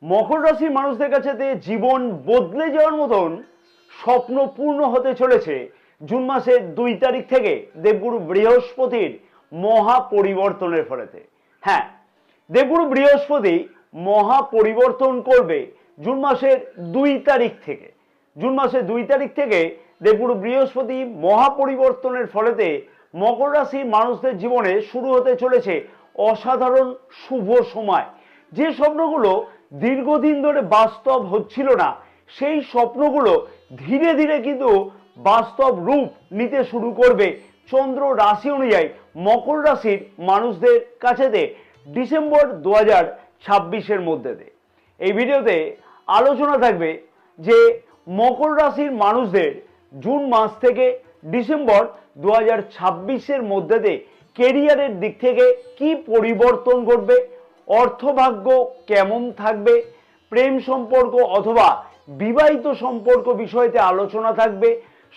মকর রাশির মানুষদের কাছে জীবন বদলে যাওয়ার মতন স্বপ্ন পূর্ণ হতে চলেছে জুন মাসের 2 তারিখ থেকে দেবগুরু বৃহস্পতির মহা পরিবর্তনের ফলেতে। হ্যাঁ, দেবগুরু বৃহস্পতি মহা পরিবর্তন করবে জুন মাসের 2 তারিখ থেকে। জুন মাসের 2 তারিখ থেকে দেবগুরু বৃহস্পতি মহা পরিবর্তনের ফলেতে মকর রাশির মানুষদের জীবনে শুরু হতে চলেছে অসাধারণ শুভ সময়। যে স্বপ্নগুলো দীর্ঘদিন ধরে বাস্তব হচ্ছিল না, সেই স্বপ্নগুলো ধীরে ধীরে কিন্তু বাস্তব রূপ নিতে শুরু করবে চন্দ্র রাশি অনুযায়ী মকর রাশির মানুষদের কাছেতে ডিসেম্বর 2026-এর মধ্যে। এই ভিডিওতে আলোচনা থাকবে যে মকর রাশির মানুষদের জুন মাস থেকে ডিসেম্বর 2026-এর মধ্যে কেরিয়ারের দিক থেকে কি পরিবর্তন ঘটবে, অর্থভাগ্য কেমন থাকবে, প্রেম সম্পর্ক অথবা বিবাহিত সম্পর্ক বিষয়তে আলোচনা থাকবে,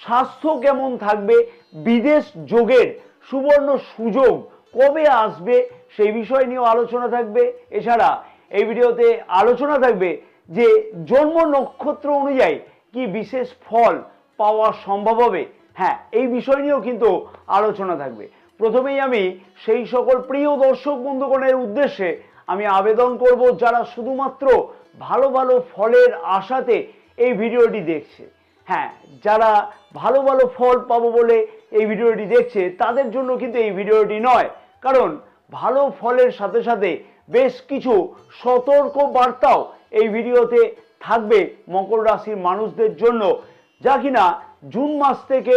স্বাস্থ্য কেমন থাকবে, বিদেশ যোগের সুবর্ণ সুযোগ কবে আসবে সেই বিষয় নিয়েও আলোচনা থাকবে। এছাড়া এই ভিডিওতে আলোচনা থাকবে যে জন্ম নক্ষত্র অনুযায়ী কি বিশেষ ফল পাওয়া সম্ভব হবে। হ্যাঁ, এই বিষয় নিয়েও কিন্তু আলোচনা থাকবে। প্রথমেই আমি সেই সকল প্রিয় দর্শক বন্ধুগণের উদ্দেশ্যে আমি আবেদন করব যারা শুধুমাত্র ভালো ভালো ফলের আশাতে এই ভিডিওটি দেখছে। হ্যাঁ, যারা ভালো ভালো ফল পাবো বলে এই ভিডিওটি দেখছে তাদের জন্য কিন্তু এই ভিডিওটি নয়, কারণ ভালো ফলের সাথে সাথে বেশ কিছু সতর্ক বার্তাও এই ভিডিওতে থাকবে মকর রাশির মানুষদের জন্য, যা কিনা জুন মাস থেকে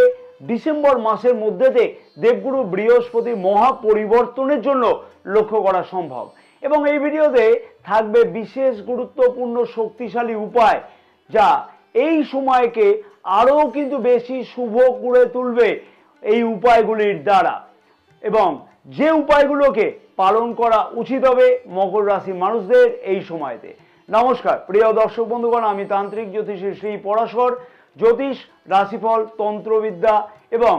ডিসেম্বর মাসের মধ্যেতে দেবগুরু বৃহস্পতি মহা পরিবর্তনের জন্য লক্ষ্য করা সম্ভব। এবং এই ভিডিওতে থাকবে বিশেষ গুরুত্বপূর্ণ শক্তিশালী উপায় যা এই সময়কে আরও কিন্তু বেশি শুভ করে তুলবে এই উপায়গুলির দ্বারা, এবং যে উপায়গুলোকে পালন করা উচিত হবে মকর রাশি মানুষদের এই সময়তে। নমস্কার প্রিয় দর্শক বন্ধুগণ, আমি তান্ত্রিক জ্যোতিষী শ্রী পরাশর। জ্যোতিষ, রাশিফল, তন্ত্রবিদ্যা এবং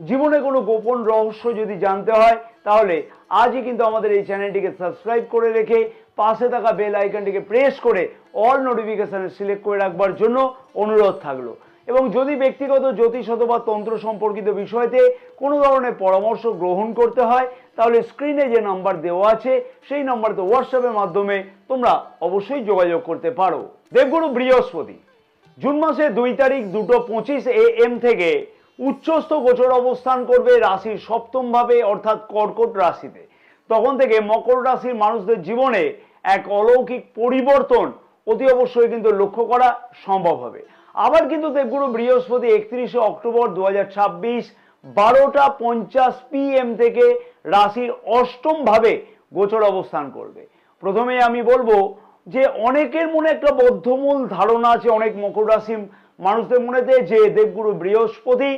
জীবনে কোনো গোপন রহস্য যদি জানতে হয় তাহলে আজই কিন্তু আমাদের এই চ্যানেলটিকে সাবস্ক্রাইব করে রেখে পাশে থাকা বেল আইকনটিকে প্রেস করে অল নোটিফিকেশন সিলেক্ট করে রাখবার জন্য অনুরোধ থাকলো। এবং যদি ব্যক্তিগত জ্যোতিষ অথবা তন্ত্র সম্পর্কিত বিষয়তে কোনো ধরনের পরামর্শ গ্রহণ করতে হয় তাহলে স্ক্রিনে যে নাম্বার দেওয়া আছে সেই নাম্বারতে হোয়াটসঅ্যাপের মাধ্যমে তোমরা অবশ্যই যোগাযোগ করতে পারো। দেবগুরু বৃহস্পতি জুন মাসে 2 তারিখ 2:25 AM থেকে উচ্চস্থ গোচর অবস্থান করবে রাশির সপ্তম ভাবে অর্থাৎ কর্কট রাশিতে। তখন থেকে মকর রাশির মানুষদের জীবনে এক অলৌকিক পরিবর্তন অতি অবশ্যই কিন্তু লক্ষ্য করা সম্ভব হবে। আবার কিন্তু দেবগুরু বৃহস্পতি 31 অক্টোবর 2026 12:50 PM থেকে রাশির অষ্টম ভাবে গোচর অবস্থান করবে। প্রথমে আমি বলবো যে অনেকের মনে একটা বদ্ধমূল ধারণা আছে অনেক মকর রাশি মানুষদের মনেতে যে দেবগুরু বৃহস্পতি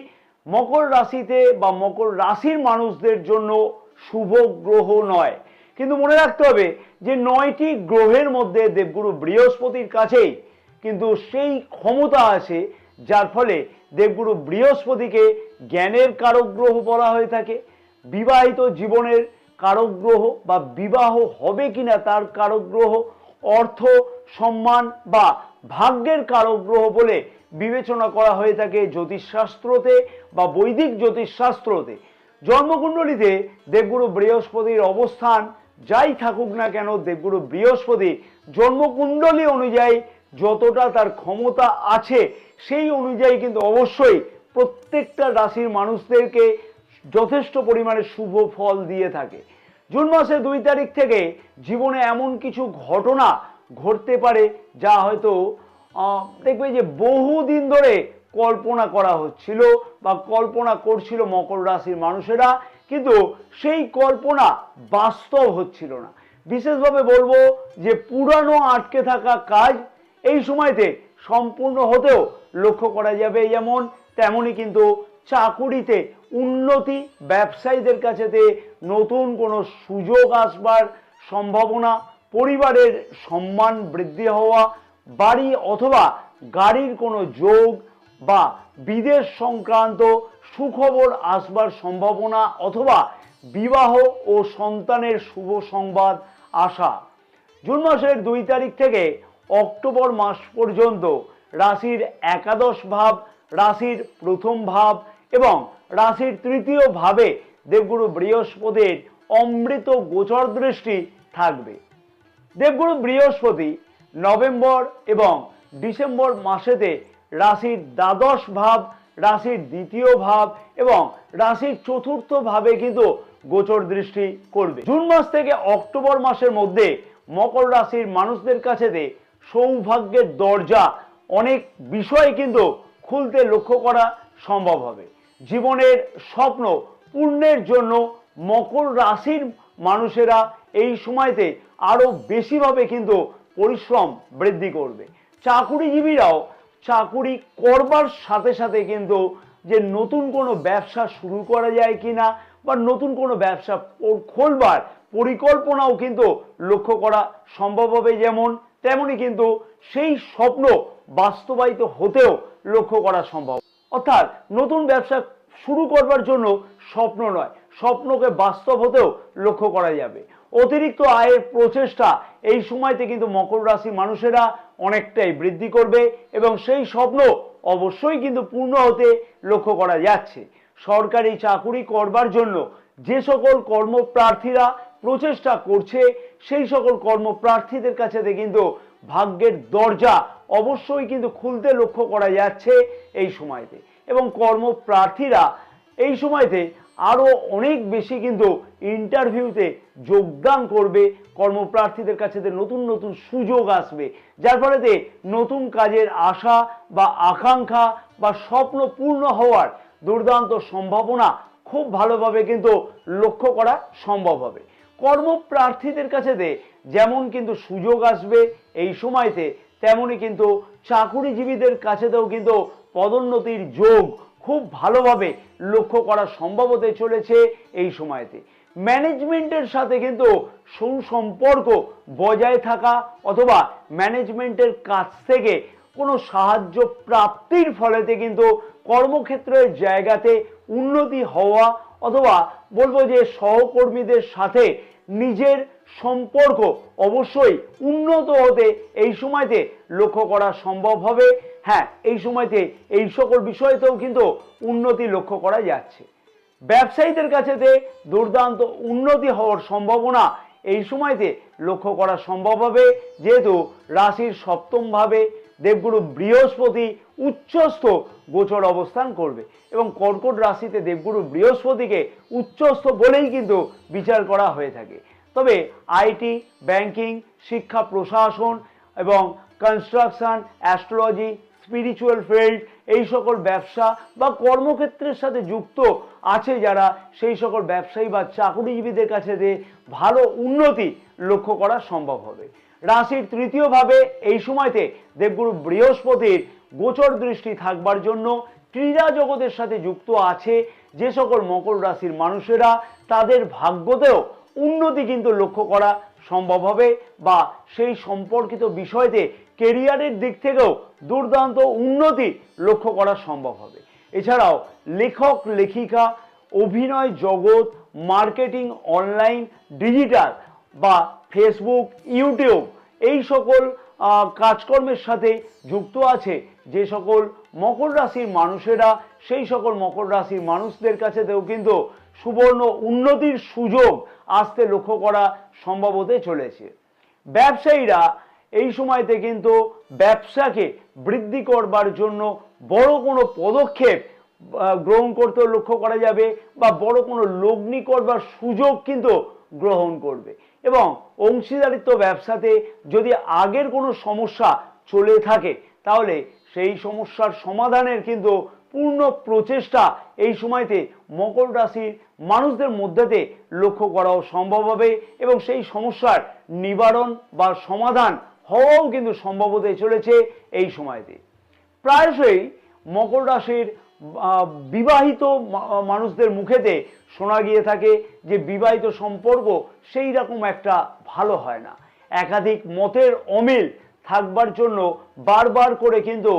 মকর রাশিতে বা মকর রাশির মানুষদের জন্য শুভ গ্রহ নয়। কিন্তু মনে রাখতে হবে যে 9টি গ্রহের মধ্যে দেবগুরু বৃহস্পতির কাছেই কিন্তু সেই ক্ষমতা আছে যার ফলে দেবগুরু বৃহস্পতিকে জ্ঞানের কারক গ্রহ বলা হয়ে থাকে, বিবাহিত জীবনের কারক গ্রহ বা বিবাহ হবে কিনা তার কারক গ্রহ, অর্থ সম্মান বা ভাগ্যের কারক গ্রহ বলে বিবেচনা করা হয়ে থাকে জ্যোতিষশাস্ত্রতে বা বৈদিক জ্যোতিষশাস্ত্রতে। জন্মকুণ্ডলিতে দেবগুরু বৃহস্পতির অবস্থান যাই থাকুক না কেন, দেবগুরু বৃহস্পতি জন্মকুণ্ডলী অনুযায়ী যতটা তার ক্ষমতা আছে সেই অনুযায়ী কিন্তু অবশ্যই প্রত্যেকটা রাশির মানুষদেরকে যথেষ্ট পরিমাণে শুভ ফল দিয়ে থাকে। জুন মাসের 2 তারিখ থেকে জীবনে এমন কিছু ঘটনা ঘটতে পারে যা হয়তো দেখবে যে বহুদিন ধরে কল্পনা করা হচ্ছিল বা কল্পনা করছিল মকর রাশির মানুষেরা, কিন্তু সেই কল্পনা বাস্তব হচ্ছিল না। বিশেষভাবে বলবো যে পুরানো আটকে থাকা কাজ এই সময়তে সম্পূর্ণ হতেও লক্ষ্য করা যাবে। যেমন তেমনই কিন্তু চাকুরিতে উন্নতি, ব্যবসায়ীদের কাছেতে নতুন কোনো সুযোগ আসবার সম্ভাবনা, পরিবারের সম্মান বৃদ্ধি হওয়া, বাড়ি অথবা গাড়ির কোনো যোগ বা বিদেশ সংক্রান্ত সুখবর আসবার সম্ভাবনা অথবা বিবাহ ও সন্তানের শুভ সংবাদ আসা। জুন মাসের 2 তারিখ থেকে অক্টোবর মাস পর্যন্ত রাশির একাদশ ভাব, রাশির প্রথম ভাব এবং রাশির তৃতীয় ভাবে দেবগুরু বৃহস্পতির অমৃত গোচর দৃষ্টি থাকবে। দেবগুরু বৃহস্পতি নভেম্বর এবং ডিসেম্বর মাসেতে রাশির দ্বাদশ ভাব, রাশির দ্বিতীয় ভাব এবং রাশির চতুর্থ ভাবে কিন্তু গোচর দৃষ্টি করবে। জুন মাস থেকে অক্টোবর মাসের মধ্যে মকর রাশির মানুষদের কাছে সৌভাগ্যের দরজা অনেক বিষয় কিন্তু খুলতে লক্ষ্য করা সম্ভব হবে। জীবনের স্বপ্ন পূর্ণের জন্য মকর রাশির মানুষেরা এই সময়তে আরো বেশিভাবে কিন্তু পরিশ্রম বৃদ্ধি করবে। চাকুরিজীবীরাও চাকুরি করবার সাথে সাথে কিন্তু যে নতুন কোনো ব্যবসা শুরু করা যায় কিনা বা নতুন কোনো ব্যবসা খোলবার পরিকল্পনাও কিন্তু লক্ষ্য করা সম্ভব হবে, যেমন তেমনি কিন্তু সেই স্বপ্ন বাস্তবায়িত হতেও লক্ষ্য করা সম্ভব। অর্থাৎ নতুন ব্যবসা শুরু করবার জন্য স্বপ্ন নয়, স্বপ্নকে বাস্তব হতেও লক্ষ্য করা যাবে। অতিরিক্ত আয়ের প্রচেষ্টা এই সময়তে কিন্তু মকর রাশি মানুষেরা অনেকটাই বৃদ্ধি করবে এবং সেই স্বপ্ন অবশ্যই কিন্তু পূর্ণ হতে লক্ষ্য করা যাচ্ছে। সরকারি চাকুরি করবার জন্য যে সকল কর্মপ্রার্থীরা প্রচেষ্টা করছে সেই সকল কর্মপ্রার্থীদের কাছে কিন্তু ভাগ্যের দরজা অবশ্যই কিন্তু খুলতে লক্ষ্য করা যাচ্ছে এই সময়তে, এবং কর্মপ্রার্থীরা এই সময়তে আরো অনেক বেশি কিন্তু ইন্টারভিউতে যোগদান করবে। কর্মপ্রার্থীদের কাছে নতুন নতুন সুযোগ আসবে, যার ফলে নতুন কাজের আশা বা আকাঙ্ক্ষা বা স্বপ্ন পূর্ণ হওয়ার দুর্দান্ত সম্ভাবনা খুব ভালোভাবে কিন্তু লক্ষ্য করা সম্ভব হবে। কর্মপ্রার্থীদের কাছে যেমন কিন্তু সুযোগ আসবে এই সময়তে, তেমনি কিন্তু চাকুরিজীবীদের কাছেতেও কিন্তু পদোন্নতির যোগ খুব ভালোভাবে লক্ষ্য করা সম্ভব হতে চলেছে এই সময়তে। ম্যানেজমেন্টের সাথে কিন্তু সুসম্পর্ক বজায় থাকা অথবা ম্যানেজমেন্টের কাছ থেকে কোনো সাহায্য প্রাপ্তির ফলেতে কিন্তু কর্মক্ষেত্রের জায়গাতে উন্নতি হওয়া অথবা বলবো যে সহকর্মীদের সাথে নিজের সম্পর্ক অবশ্যই উন্নত হতে এই সময়তে লক্ষ্য করা সম্ভব হবে। হ্যাঁ, এই সময়তে এই সকল বিষয়তেও কিন্তু উন্নতি লক্ষ্য করা যাচ্ছে। ব্যবসায়ীদের কাছে দুর্দান্ত উন্নতি হওয়ার সম্ভাবনা এই সময়তে লক্ষ্য করা সম্ভব হবে, যেহেতু রাশির সপ্তম ভাবে দেবগুরু বৃহস্পতি উচ্চস্থ গোচর অবস্থান করবে এবং কর্কট রাশিতে দেবগুরু বৃহস্পতিকে উচ্চস্থ বলেই কিন্তু বিচার করা হয়ে থাকে। তবে আইটি, ব্যাংকিং, শিক্ষা প্রশাসন এবং কনস্ট্রাকশন, অ্যাস্ট্রোলজি, স্পিরিচুয়াল ফিল্ড এই সকল ব্যবসা বা কর্মক্ষেত্রের সাথে যুক্ত আছে যারা, সেই সকল ব্যবসায়ী বা চাকুরিজীবীদের কাছে ভালো উন্নতি লক্ষ্য করা সম্ভব হবে। রাশির তৃতীয় ভাবে এই সময়তে দেবগুরু বৃহস্পতির গোচর দৃষ্টি থাকবার জন্য ক্রীড়া জগতের সাথে যুক্ত আছে যে সকল মকর রাশির মানুষেরা, তাদের ভাগ্যতেও উন্নতি কিন্তু লক্ষ্য করা সম্ভব হবে বা সেই সম্পর্কিত বিষয়তে কেরিয়ারের দিক থেকেও দুর্দান্ত উন্নতি লক্ষ্য করা সম্ভব হবে। এছাড়াও লেখক, লেখিকা, অভিনয় জগৎ, মার্কেটিং, অনলাইন, ডিজিটাল বা ফেসবুক, ইউটিউব এই সকল কাজকর্মের সাথে যুক্ত আছে যে সকল মকর রাশির মানুষেরা, সেই সকল মকর রাশির মানুষদের কাছেতেও কিন্তু সুবর্ণ উন্নতির সুযোগ আসতে লক্ষ্য করা সম্ভব হতে চলেছে। ব্যবসায়ীরা এই সময়তে কিন্তু ব্যবসাকে বৃদ্ধি করবার জন্য বড় কোনো পদক্ষেপ গ্রহণ করতে লক্ষ্য করা যাবে বা বড় কোনো লগ্নি করবার সুযোগ কিন্তু গ্রহণ করবে, এবং অংশীদারিত্ব ব্যবসাতে যদি আগের কোনো সমস্যা চলে থাকে তাহলে সেই সমস্যার সমাধানের কিন্তু পূর্ণ প্রচেষ্টা এই সময়তে মকর রাশির মানুষদের মধ্যে লক্ষ্য করাও সম্ভব হবে এবং সেই সমস্যার নিবারণ বা সমাধান হওয়াও কিন্তু সম্ভব হতে চলেছে এই সময়তে। প্রায়শই মকর রাশির বিবাহিত মানুষদের মুখেতে শোনা গিয়ে থাকে যে বিবাহিত সম্পর্ক সেই রকম একটা ভালো হয় না। একাধিক মতের অমিল থাকবার জন্য বারবার করে কিন্তু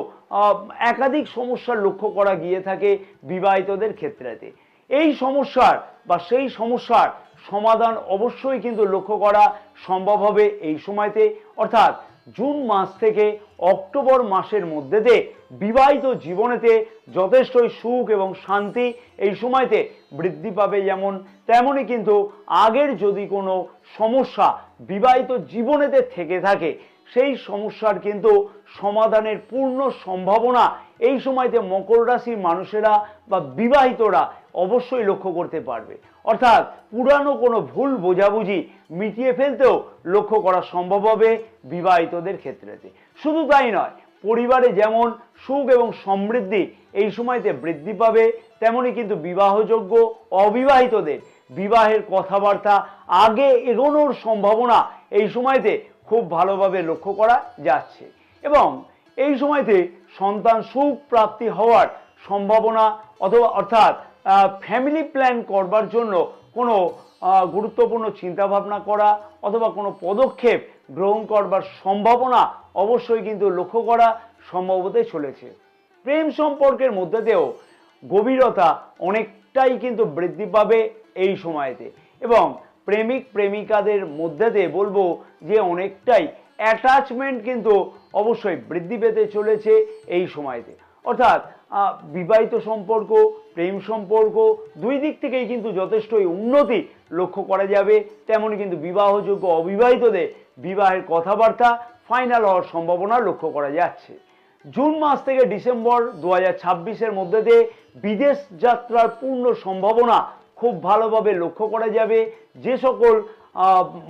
একাধিক সমস্যার লক্ষ্য করা গিয়ে থাকে বিবাহিতদের ক্ষেত্রেতে। এই সমস্যার বা সেই সমস্যার সমাধান অবশ্যই কিন্তু লক্ষ্য করা সম্ভব হবে এই সময়তে। অর্থাৎ জুন মাস থেকে অক্টোবর মাসের মধ্যে দিয়ে বিবাহিত জীবনেতে যথেষ্টই সুখ এবং শান্তি এই সময়তে বৃদ্ধি পাবে। যেমন তেমনই কিন্তু আগের যদি কোনো সমস্যা বিবাহিত জীবনেতে থেকে থাকে সেই সমস্যার কিন্তু সমাধানের পূর্ণ সম্ভাবনা এই সময়তে মকর রাশির মানুষেরা বা বিবাহিতরা অবশ্যই লক্ষ্য করতে পারবে। অর্থাৎ পুরানো কোনো ভুল বোঝাবুঝি মিটিয়ে ফেলতেও লক্ষ্য করা সম্ভব হবে বিবাহিতদের ক্ষেত্রেতে। শুধু তাই নয়, পরিবারে যেমন সুখ এবং সমৃদ্ধি এই সময়তে বৃদ্ধি পাবে, তেমনি কিন্তু বিবাহযোগ্য অবিবাহিতদের বিবাহের কথাবার্তা আগে এগোনোর সম্ভাবনা এই সময়তে খুব ভালোভাবে লক্ষ্য করা যাচ্ছে। এবং এই সময়তে সন্তান সুখ প্রাপ্তি হওয়ার সম্ভাবনা অর্থাৎ ফ্যামিলি প্ল্যান করবার জন্য কোনো গুরুত্বপূর্ণ চিন্তাভাবনা করা অথবা কোনো পদক্ষেপ গ্রহণ করবার সম্ভাবনা অবশ্যই কিন্তু লক্ষ্য করা সম্ভব হতে চলেছে। প্রেম সম্পর্কের মধ্যে দিয়েও গভীরতা অনেকটাই কিন্তু বৃদ্ধি পাবে এই সময়তে। এবং প্রেমিক প্রেমিকাদের মধ্যে দিয়ে বলবো যে অনেকটাই অ্যাটাচমেন্ট কিন্তু অবশ্যই বৃদ্ধি পেতে চলেছে এই সময়তে। অর্থাৎ বিবাহিত সম্পর্ক, প্রেম সম্পর্ক দুই দিক থেকেই কিন্তু যথেষ্টই উন্নতি লক্ষ্য করা যাবে। তেমনই কিন্তু বিবাহযোগ্য অবিবাহিতদের বিবাহের কথাবার্তা ফাইনাল হওয়ার সম্ভাবনা লক্ষ্য করা যাচ্ছে। জুন মাস থেকে ডিসেম্বর 2026-এর মধ্যে দিয়ে বিদেশ যাত্রার পূর্ণ সম্ভাবনা খুব ভালোভাবে লক্ষ্য করা যাবে। যে সকল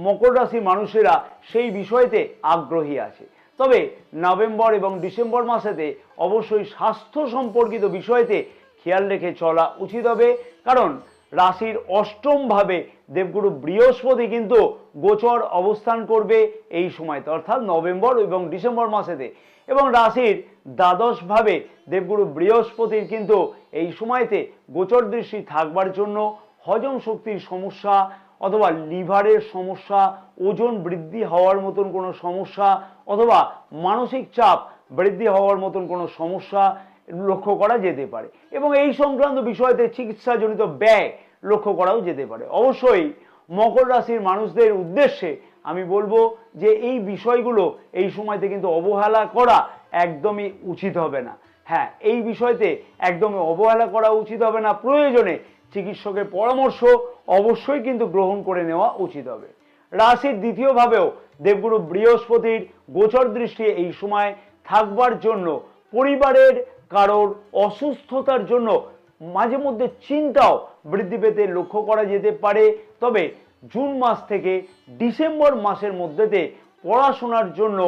মকর রাশির মানুষেরা সেই বিষয়তে আগ্রহী আছে। তবে নভেম্বর এবং ডিসেম্বর মাসেতে অবশ্যই স্বাস্থ্য সম্পর্কিত বিষয়তে খেয়াল রেখে চলা উচিত হবে, কারণ রাশির অষ্টম ভাবে দেবগুরু বৃহস্পতি কিন্তু গোচর অবস্থান করবে এই সময়তে, অর্থাৎ নভেম্বর এবং ডিসেম্বর মাসেতে। এবং রাশির দ্বাদশ ভাবে দেবগুরু বৃহস্পতির কিন্তু এই সময়তে গোচর দৃষ্টি থাকবার জন্য হজম শক্তির সমস্যা অথবা লিভারের সমস্যা, ওজন বৃদ্ধি হওয়ার মতন কোনো সমস্যা অথবা মানসিক চাপ বৃদ্ধি হওয়ার মতন কোনো সমস্যা লক্ষ্য করা যেতে পারে। এবং এই সংক্রান্ত বিষয়তে চিকিৎসাজনিত ব্যয় লক্ষ্য করাও যেতে পারে। অবশ্যই মকর রাশির মানুষদের উদ্দেশ্যে আমি বলবো যে এই বিষয়গুলো এই সময়তে কিন্তু অবহেলা করা একদমই উচিত হবে না। হ্যাঁ, এই বিষয়তে একদমই অবহেলা করা উচিত হবে না। প্রয়োজনে চিকিৎসকের পরামর্শ অবশ্যই কিন্তু গ্রহণ করে নেওয়া উচিত হবে। রাশির দ্বিতীয় ভাবেও দেবগুরু বৃহস্পতির গোচর দৃষ্টি এই সময় থাকবার জন্য পরিবারের কারোর অসুস্থতার জন্য মাঝে মধ্যে চিন্তাও বৃদ্ধি পেতে লক্ষ্য করা যেতে পারে। তবে জুন মাস থেকে ডিসেম্বর মাসের মধ্যেতে পড়াশোনার জন্য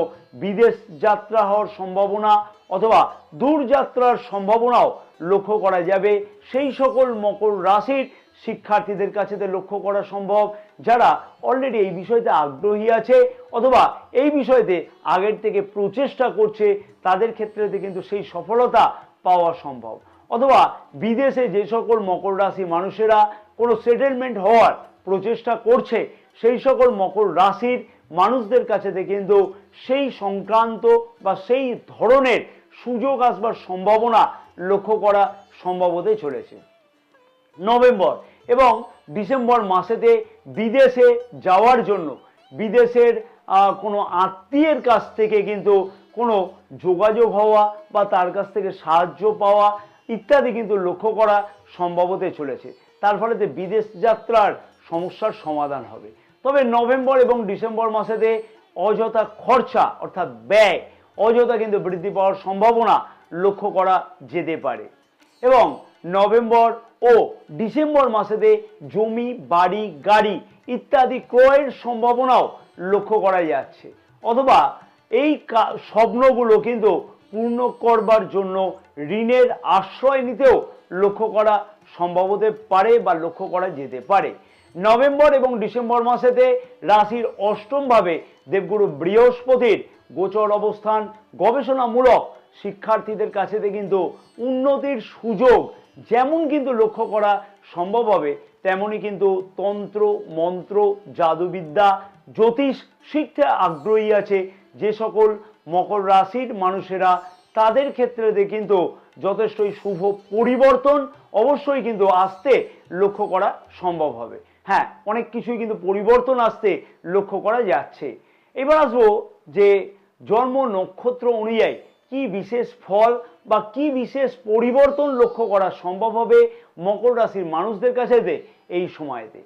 বিদেশ যাত্রা হওয়ার সম্ভাবনা অথবা দূরযাত্রার সম্ভাবনাও লক্ষ্য করা যাবে সেই সকল মকর রাশির শিক্ষার্থীদের কাছে লক্ষ্য করা সম্ভব যারা অলরেডি এই বিষয়তে আগ্রহী আছে অথবা এই বিষয়তে আগের থেকে প্রচেষ্টা করছে, তাদের ক্ষেত্রে কিন্তু সেই সফলতা পাওয়া সম্ভব। অথবা বিদেশে যে সকল মকর রাশি মানুষেরা কোনো সেটেলমেন্ট হওয়ার প্রচেষ্টা করছে সেই সকল মকর রাশির মানুষদের কাছে কিন্তু সেই সংক্রান্ত বা সেই ধরনের সুযোগ আসবার সম্ভাবনা লক্ষ্য করা সম্ভব হতে চলেছে। নভেম্বর এবং ডিসেম্বর মাসেতে বিদেশে যাওয়ার জন্য বিদেশের কোনো আত্মীয়ের কাছ থেকে কিন্তু কোনো যোগাযোগ হওয়া বা তার কাছ থেকে সাহায্য পাওয়া ইত্যাদি কিন্তু লক্ষ্য করা সম্ভব হতে চলেছে। তার ফলে বিদেশ যাত্রার সমস্যার সমাধান হবে। তবে নভেম্বর এবং ডিসেম্বর মাসেতে অযথা খরচা অর্থাৎ ব্যয় অযথা কিন্তু বৃদ্ধি পাওয়ার সম্ভাবনা লক্ষ্য করা যেতে পারে। এবং নভেম্বর ও ডিসেম্বর মাসেতে জমি, বাড়ি, গাড়ি ইত্যাদি ক্রয়ের সম্ভাবনাও লক্ষ্য করা যাচ্ছে। অথবা এই স্বপ্নগুলো কিন্তু পূর্ণ করবার জন্য ঋণের আশ্রয় নিতেও লক্ষ্য করা সম্ভব হতে পারে বা লক্ষ্য করা যেতে পারে। নভেম্বর এবং ডিসেম্বর মাসেতে রাশির অষ্টম ভাবে দেবগুরু বৃহস্পতির গোচর অবস্থান গবেষণামূলক শিক্ষার্থীদের কাছে কিন্তু উন্নতির সুযোগ যেমন কিন্তু লক্ষ্য করা সম্ভব হবে, তেমনি কিন্তু তন্ত্র, মন্ত্র, জাদুবিদ্যা, জ্যোতিষ শিখতে আগ্রহী আছে যে সকল মকর রাশির মানুষেরা, তাদের ক্ষেত্রে কিন্তু যথেষ্টই শুভ পরিবর্তন অবশ্যই কিন্তু আসতে লক্ষ্য করা সম্ভব হবে। হ্যাঁ, অনেক কিছুই কিন্তু পরিবর্তন আসতে লক্ষ্য করা যাচ্ছে। এবার আসবো যে জন্ম নক্ষত্র অনুযায়ী কি বিশেষ ফল বা কি বিশেষ পরিবর্তন লক্ষ্য করা সম্ভব হবে মকর রাশির মানুষদের কাছেতে এই সময়তে।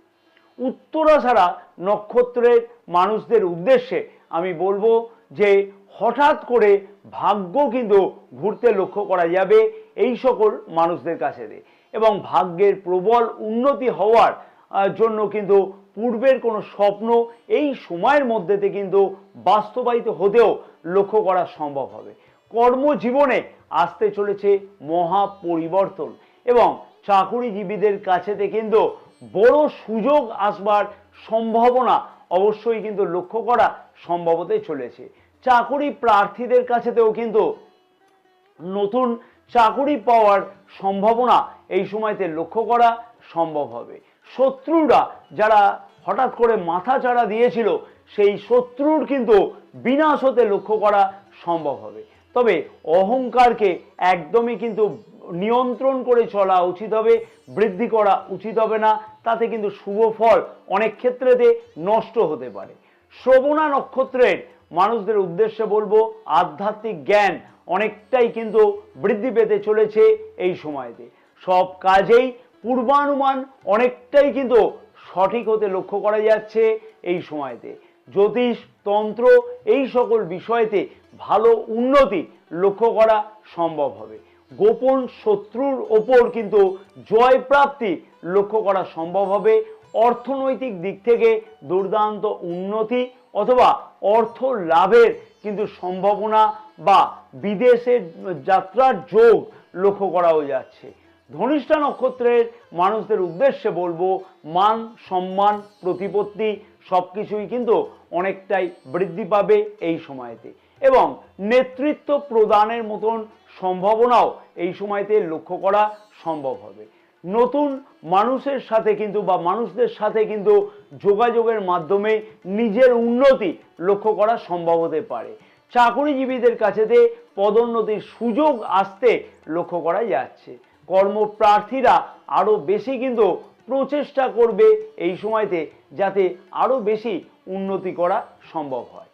উত্তরাষাঢ়া নক্ষত্রের মানুষদের উদ্দেশ্যে আমি বলবো যে হঠাৎ করে ভাগ্য কিন্তু ঘুরতে লক্ষ্য করা যাবে এই সকল মানুষদের কাছেতে, এবং ভাগ্যের প্রবল উন্নতি হওয়ার জন্য কিন্তু পূর্বের কোনো স্বপ্ন এই সময়ের মধ্যেতে কিন্তু বাস্তবায়িত হতেও লক্ষ্য করা সম্ভব হবে। কর্মজীবনে আসতে চলেছে মহা পরিবর্তন, এবং চাকুরিজীবীদের কাছেতে কিন্তু বড় সুযোগ আসবার সম্ভাবনা অবশ্যই কিন্তু লক্ষ্য করা সম্ভব হতে চলেছে। চাকুরি প্রার্থীদের কাছেতেও কিন্তু নতুন চাকুরি পাওয়ার সম্ভাবনা এই সময়তে লক্ষ্য করা সম্ভব হবে। শত্রুরা যারা হঠাৎ করে মাথা চাড়া দিয়েছিল সেই শত্রুর কিন্তু বিনাশ হতে লক্ষ্য করা সম্ভব হবে। তবে অহংকারকে একদমই কিন্তু নিয়ন্ত্রণ করে চলা উচিত হবে, বৃদ্ধি করা উচিত হবে না, তাতে কিন্তু শুভ ফল অনেক ক্ষেত্রেতে নষ্ট হতে পারে। শ্রবণা নক্ষত্রের মানুষদের উদ্দেশ্যে বলবো আধ্যাত্মিক জ্ঞান অনেকটাই কিন্তু বৃদ্ধি পেতে চলেছে এই সময়তে। সব কাজেই পূর্বানুমান অনেকটাই কিন্তু সঠিক হতে লক্ষ্য করা যাচ্ছে এই সময়তে। জ্যোতিষ তন্ত্র এই সকল বিষয়তে ভালো উন্নতি লক্ষ্য করা সম্ভব হবে। গোপন শত্রুর ওপর কিন্তু জয় প্রাপ্তি লক্ষ্য করা সম্ভব হবে। অর্থনৈতিক দিক থেকে দুর্দান্ত উন্নতি অথবা অর্থ লাভের কিন্তু সম্ভাবনা বা বিদেশে যাত্রার যোগ লক্ষ্য করাও যাচ্ছে। ধনিষ্ঠা নক্ষত্রের মানুষদের উদ্দেশ্যে বলবো মান সম্মান প্রতিপত্তি সবকিছুই কিন্তু অনেকটাই বৃদ্ধি পাবে এই সময়তে, এবং নেতৃত্ব প্রদানের মতন সম্ভাবনাও এই সময়তে লক্ষ্য করা সম্ভব হবে। নতুন মানুষের সাথে কিন্তু বা মানুষদের সাথে কিন্তু যোগাযোগের মাধ্যমে নিজের উন্নতি লক্ষ্য করা সম্ভব হতে পারে। চাকুরিজীবীদের কাছেতে পদোন্নতির সুযোগ আসতে লক্ষ্য করা যাচ্ছে। কর্মপ্রার্থীরা আরো বেশি কিন্তু প্রচেষ্টা করবে এই সময়তে যাতে আরো বেশি উন্নতি করা সম্ভব হয়।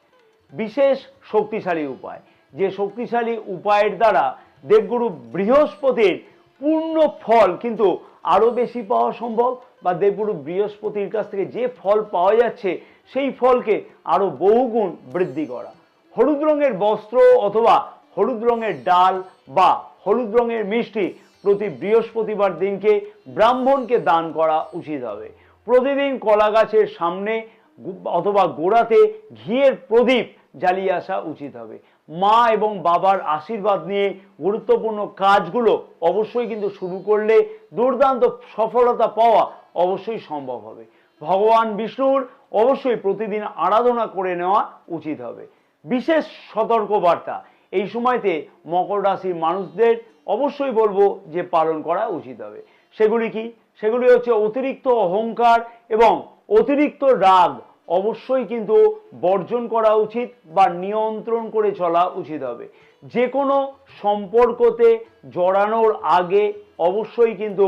বিশেষ শক্তিশালী উপায়, যে শক্তিশালী উপায়ের দ্বারা দেবগুরু বৃহস্পতির পূর্ণ ফল কিন্তু আরো বেশি পাওয়া সম্ভব, বা দেবগুরু বৃহস্পতির কাছ থেকে যে ফল পাওয়া যাচ্ছে সেই ফলকে আরো বহুগুণ বৃদ্ধি করা। হলুদ রঙের বস্ত্র অথবা হলুদ রঙের ডাল বা হলুদ রঙের মিষ্টি প্রতি বৃহস্পতিবার দিনকে ব্রাহ্মণকে দান করা উচিত হবে। প্রতিদিন কলা গাছের সামনে অথবা গোড়াতে ঘিয়ের প্রদীপ জ্বালিয়ে আসা উচিত হবে। মা এবং বাবার আশীর্বাদ নিয়ে গুরুত্বপূর্ণ কাজগুলো অবশ্যই কিন্তু শুরু করলে দুর্দান্ত সফলতা পাওয়া অবশ্যই সম্ভব হবে। ভগবান বিষ্ণুর অবশ্যই প্রতিদিন আরাধনা করে নেওয়া উচিত হবে। বিশেষ সতর্কবার্তা এই সময়তে মকর রাশির মানুষদের অবশ্যই বলবো যে পালন করা উচিত হবে। সেগুলি কি? সেগুলি হচ্ছে অতিরিক্ত অহংকার এবং অতিরিক্ত রাগ অবশ্যই কিন্তু বর্জন করা উচিত বা নিয়ন্ত্রণ করে চলা উচিত হবে। যে কোনো সম্পর্কতে জড়ানোর আগে অবশ্যই কিন্তু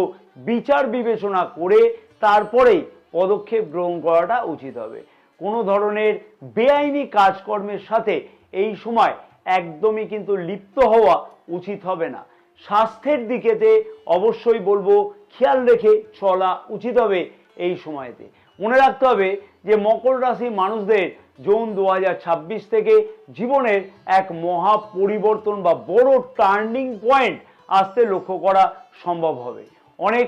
বিচার বিবেচনা করে তারপরেই পদক্ষেপ গ্রহণ করাটা উচিত হবে। কোনো ধরনের বেআইনি কাজকর্মের সাথে এই সময় একদমই কিন্তু লিপ্ত হওয়া উচিত হবে না। স্বাস্থ্যের দিকেতে অবশ্যই বলবো খেয়াল রেখে চলা উচিত হবে এই সময়তে। মনে রাখতে হবে যে মকর রাশি মানুষদের জুন 2026 থেকে জীবনের এক মহা পরিবর্তন বা বড় টার্নিং পয়েন্ট আসতে লক্ষ্য করা সম্ভব হবে। অনেক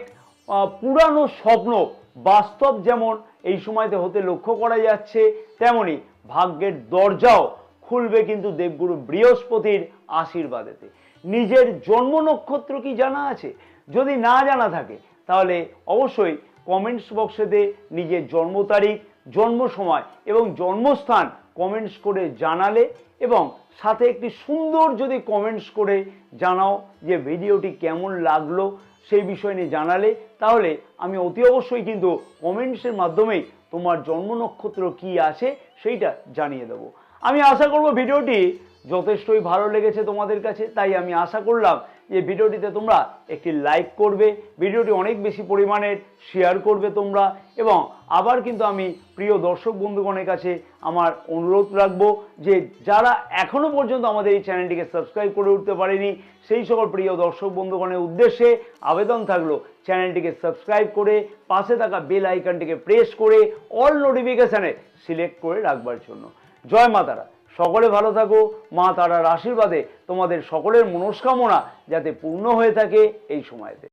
পুরানো স্বপ্ন বাস্তব যেমন এই সময়তে হতে লক্ষ্য করা যাচ্ছে, তেমনি ভাগ্যের দরজাও খুলবে কিন্তু দেবগুরু বৃহস্পতির আশীর্বাদেতে। নিজের জন্ম নক্ষত্র কি জানা আছে? যদি না জানা থাকে তাহলে অবশ্যই কমেন্টস বক্সেতে নিজের জন্ম তারিখ, জন্ম সময় এবং জন্মস্থান কমেন্টস করে জানালে, এবং সাথে একটি সুন্দর যদি কমেন্টস করে জানাও যে ভিডিওটি কেমন লাগলো সেই বিষয় নিয়ে জানালে, তাহলে আমি অতি অবশ্যই কিন্তু কমেন্টসের মাধ্যমেই তোমার জন্ম নক্ষত্র কি আছে সেইটা জানিয়ে দেবো। আমি আশা করব ভিডিওটি যথেষ্টই ভালো লেগেছে তোমাদের কাছে, তাই আমি আশা করলাম যে ভিডিওটিতে তোমরা একটি লাইক করবে, ভিডিওটি অনেক বেশি পরিমাণের শেয়ার করবে তোমরা। এবং আবার কিন্তু আমি প্রিয় দর্শক বন্ধুগণের কাছে আমার অনুরোধ রাখবো যে যারা এখনো পর্যন্ত আমাদের এই চ্যানেলটিকে সাবস্ক্রাইব করে উঠতে পারেনি সেই সকল প্রিয় দর্শক বন্ধুগণের উদ্দেশ্যে আবেদন থাকলো চ্যানেলটিকে সাবস্ক্রাইব করে পাশে থাকা বেল আইকনটিকে প্রেস করে অল নোটিফিকেশানে সিলেক্ট করে রাখবার জন্য। জয় মা তারা, সকলে ভালো থাকো। মা তারার আশীর্বাদে তোমাদের সকলের মনস্কামনা যাতে পূর্ণ হয়ে থাকে এই সময়তে।